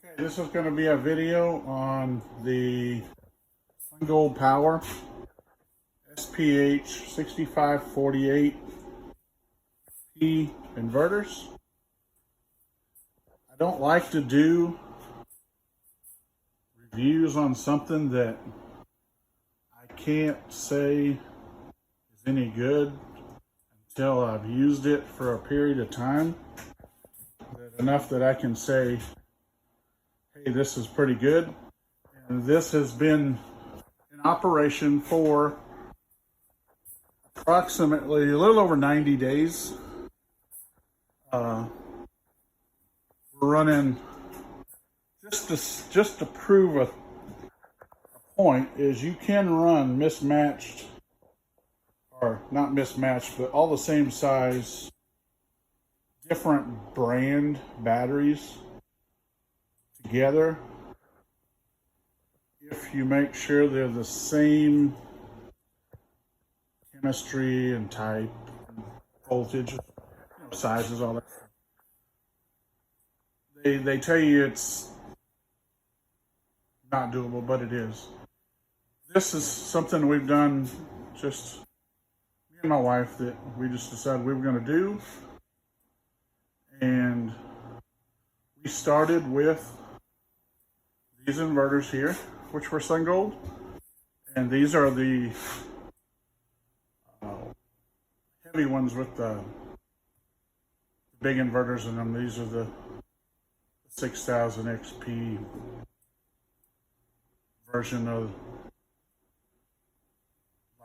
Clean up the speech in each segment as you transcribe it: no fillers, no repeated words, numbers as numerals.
Okay, this is going to be a video on the Sungold Power Sph6548p inverters. I don't like to do reviews on something that I can't say is any good until I've used it for a period of time. Enough that I can say, hey, this is pretty good. And this has been in operation for approximately a little over 90 days. We're running just to prove a point is you can run mismatched, or not mismatched, but all the same size, different brand batteries together if you make sure they're the same chemistry and type and voltage, sizes, all that. They tell you it's not doable, but it is. This is something we've done, just me and my wife, that we just decided we were going to do. And we started with these inverters here, which were Sungold. And these are the heavy ones with the big inverters in them. These are the 6000 XP version of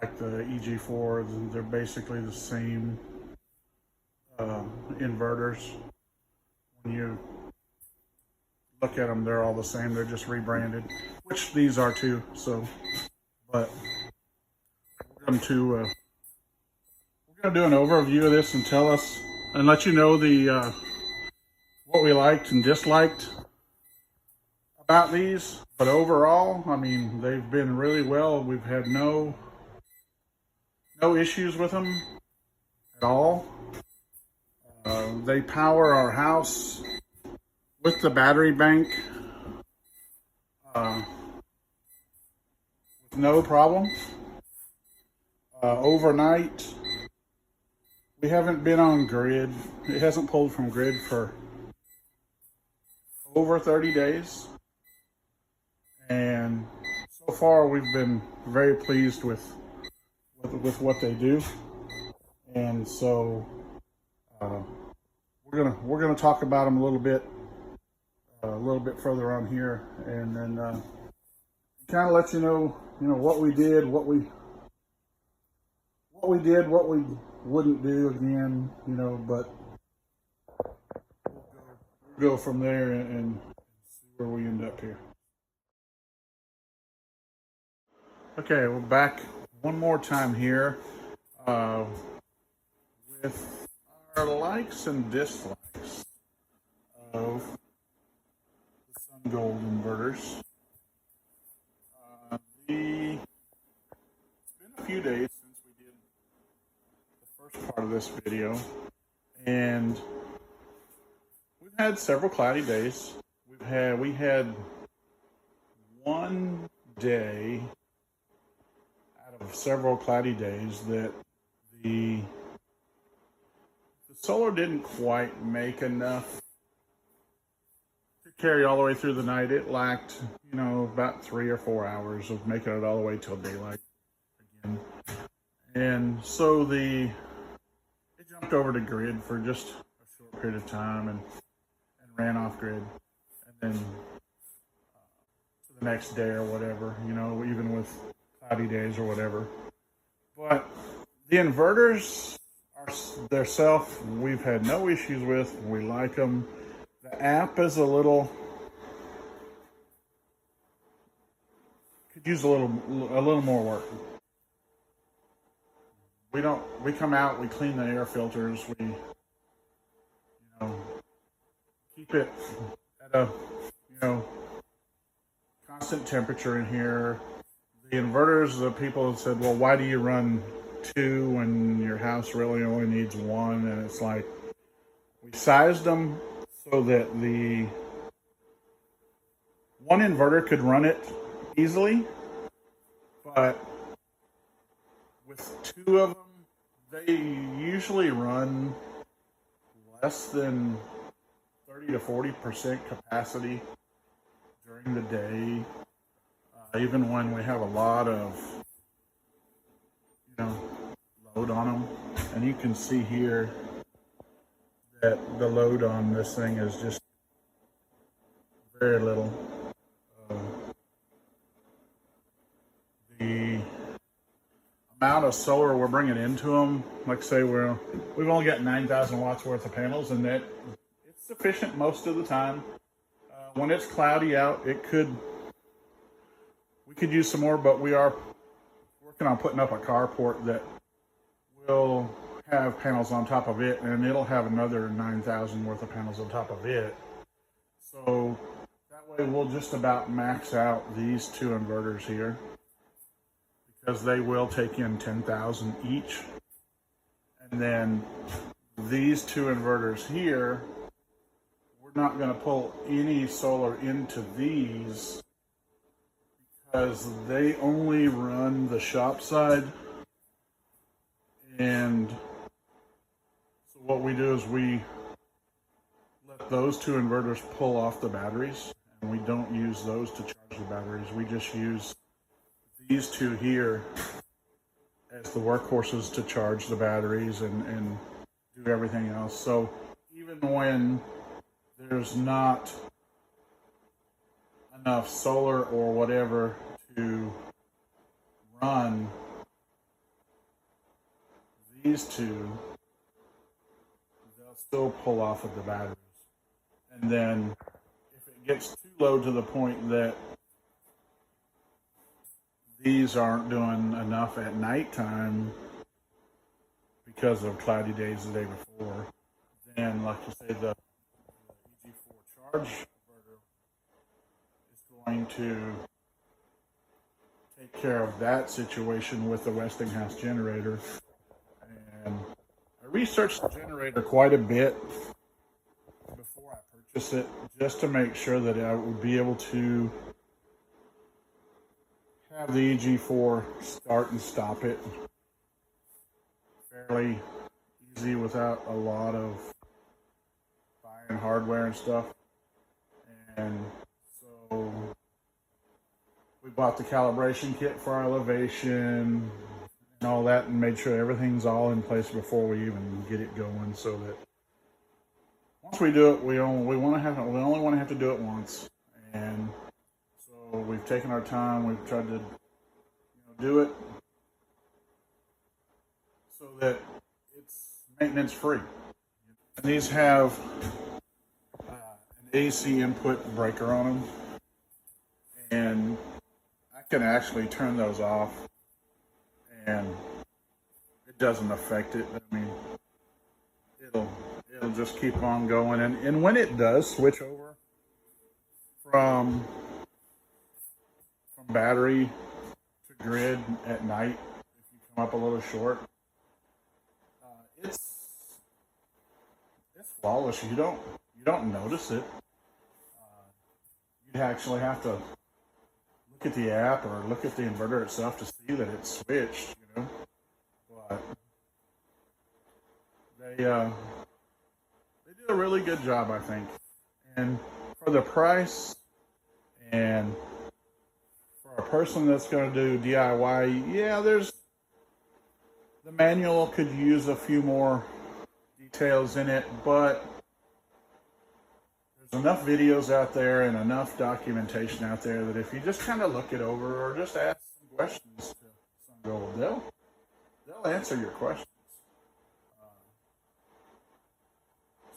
like the EG4. They're basically the same inverters. When you look at them, they're all the same. They're just rebranded, which these are too. So, but we're going to do an overview of this and tell us and let you know the what we liked and disliked about these. But overall, I mean, they've been really well. We've had no issues with them at all. They power our house with the battery bank with no problem. Overnight, we haven't been on grid. It hasn't pulled from grid for over 30 days. And so far, we've been very pleased with what they do. And so we're gonna talk about them a little bit further on here, and then kind of let you know what we did, what we wouldn't do again, but we'll go from there and see where we end up here. Okay, we're back one more time here with our likes and dislikes of the Sungold inverters. It's been a few days since we did the first part of this video, and we've had several cloudy days. We had one day out of several cloudy days that the solar didn't quite make enough to carry all the way through the night. It lacked, about 3 or 4 hours of making it all the way till daylight again. And so it jumped over to grid for just a short period of time and ran off grid. And then the next day or whatever, even with cloudy days or whatever. But the inverters themselves, we've had no issues with. We like them. The app is could use a little more work. We come out, we clean the air filters, we keep it at a constant temperature in here. The inverters, the people have said, well, why do you run 2 when your house really only needs 1? And it's like, we sized them so that the one inverter could run it easily, but with two of them, they usually run less than 30 to 40% capacity during the day, even when we have a lot of, load on them. And you can see here that the load on this thing is just very little. The amount of solar we're bringing into them, like say we've only got 9,000 watts worth of panels, and that it's sufficient most of the time. When it's cloudy out, we could use some more, but we are working on putting up a carport that will have panels on top of it, and it'll have another 9,000 worth of panels on top of it. So that way we'll just about max out these two inverters here, because they will take in 10,000 each. And then these two inverters here, we're not going to pull any solar into these because they only run the shop side. And so what we do is we let those two inverters pull off the batteries, and we don't use those to charge the batteries. We just use these two here as the workhorses to charge the batteries and do everything else. So even when there's not enough solar or whatever to run these two, they'll still pull off of the batteries. And then if it gets too low to the point that these aren't doing enough at nighttime because of cloudy days the day before, then like you say, the EG4 chargeverter is going to take care of that situation with the Westinghouse generator. And I researched the generator quite a bit before I purchased it, just to make sure that I would be able to have the EG4 start and stop it fairly easy without a lot of buying hardware and stuff. And so we bought the calibration kit for our elevation and all that, and made sure everything's all in place before we even get it going, so that once we do it, we only want to have to do it once. And so we've taken our time. We've tried to do it so that it's maintenance free. And these have an AC input breaker on them, and I can actually turn those off, and it doesn't affect it. I mean, it'll just keep on going. And when it does switch over from battery to grid at night, if you come up a little short, it's flawless. You don't notice it. You'd actually have to look at the app or look at the inverter itself to see that it's switched, But they did a really good job, I think. And for the price, and for a person that's going to do DIY, yeah, the manual could use a few more details in it, but there's enough videos out there and enough documentation out there that if you just kind of look it over or just ask some questions to Sungold, they'll answer your questions.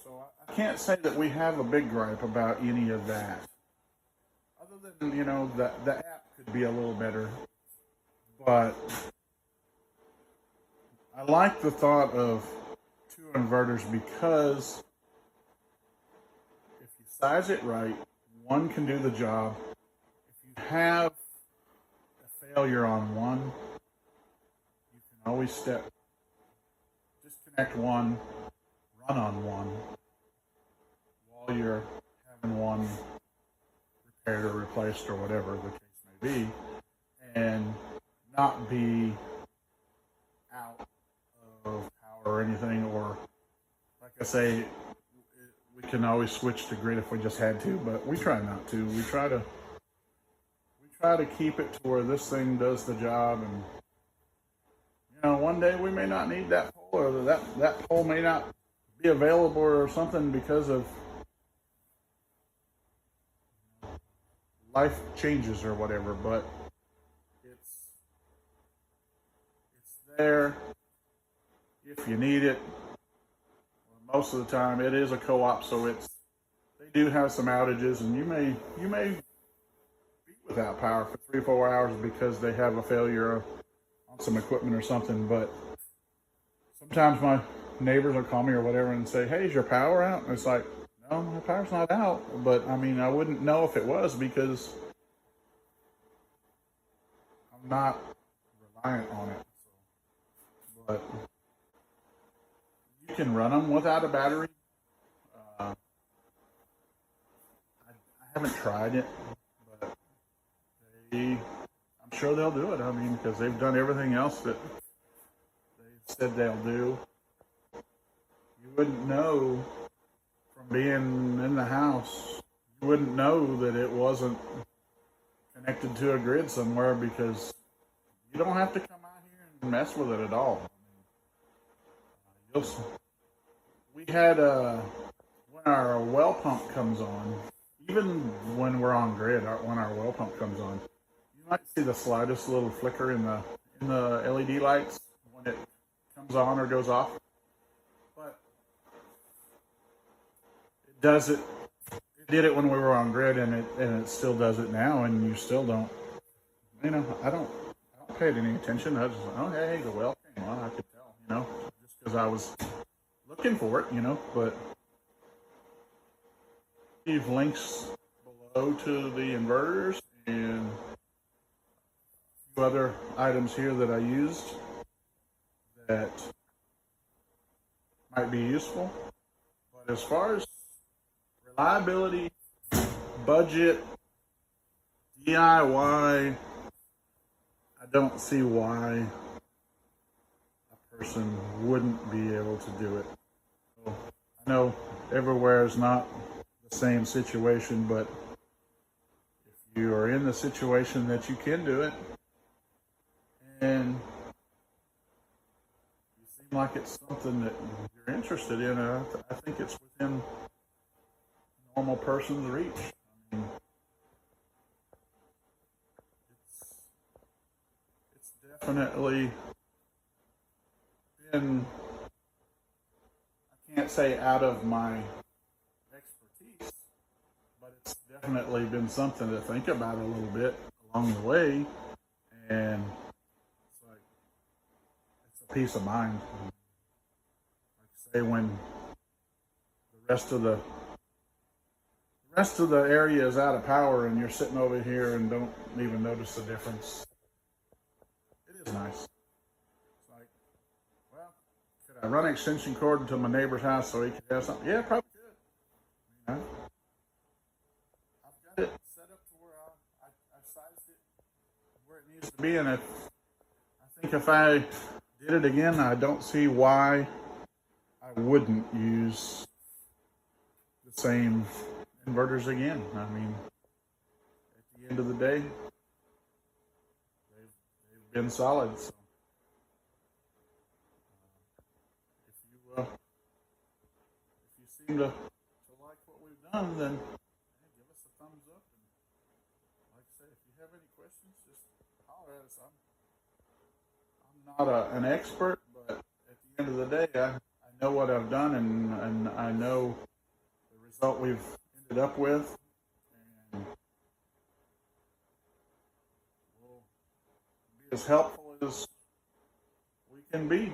So I can't say that we have a big gripe about any of that, other than the app could be a little better. But I like the thought of two inverters, because if you size it right, one can do the job. If you have a failure on one, you can always disconnect one, run on one, while you're having one repaired or replaced. replaced or whatever the case may be, and not be out of power or anything. Or, like I say, we can always switch to grid if we just had to, but we try not to. We try to keep it to where this thing does the job, and one day we may not need that pole, or that pole may not be available or something because of life changes or whatever, but it's there if you need it. Most of the time it is a co-op, so they do have some outages, and you may be without power for 3 or 4 hours because they have a failure on some equipment or something. But sometimes my neighbors will call me or whatever and say, "Hey, is your power out?" And it's like, no, my power's not out. But I mean, I wouldn't know if it was because I'm not reliant on it. But you can run them without a battery. I haven't tried it, but I'm sure they'll do it. I mean, because they've done everything else that they said they'll do. You wouldn't know from being in the house. You wouldn't know that it wasn't connected to a grid somewhere, because you don't have to come out here and mess with it at all. We had when our well pump comes on, even when we're on grid, when our well pump comes on, you might see the slightest little flicker in the LED lights when it comes on or goes off. But it does it. It did it when we were on grid, and it still does it now, and you still don't. I don't pay it any attention. I just, oh hey, the well came on. I could tell, just because I was looking for it, but leave links below to the inverters and a few other items here that I used that might be useful. But as far as reliability, budget, DIY, I don't see why a person wouldn't be able to do it. So I know everywhere is not the same situation, but if you are in the situation that you can do it, and you seem like it's something that you're interested in, I think it's within a normal person's reach. I mean, it's definitely been, I can't say out of my expertise, but it's definitely been something to think about a little bit along the way, and it's a peace of mind. Like I say, when the rest of the area is out of power and you're sitting over here and don't even notice the difference, it is nice. It's like, well, could I run an extension cord to my neighbor's house so he could have something? Yeah, probably could. I've got it set up to where I've sized it where it needs to be, and I think if I did it again, I don't see why I wouldn't use the same inverters again. I mean, at the end of the day, they've been solid. So if you seem to like what we've done, then hey, give us a thumbs up. And like I say, if you have any questions, just holler at us. I'm not an expert, but at the end of the day, I know what I've done, and I know the result we've ended up with, and we'll be as helpful as we can be.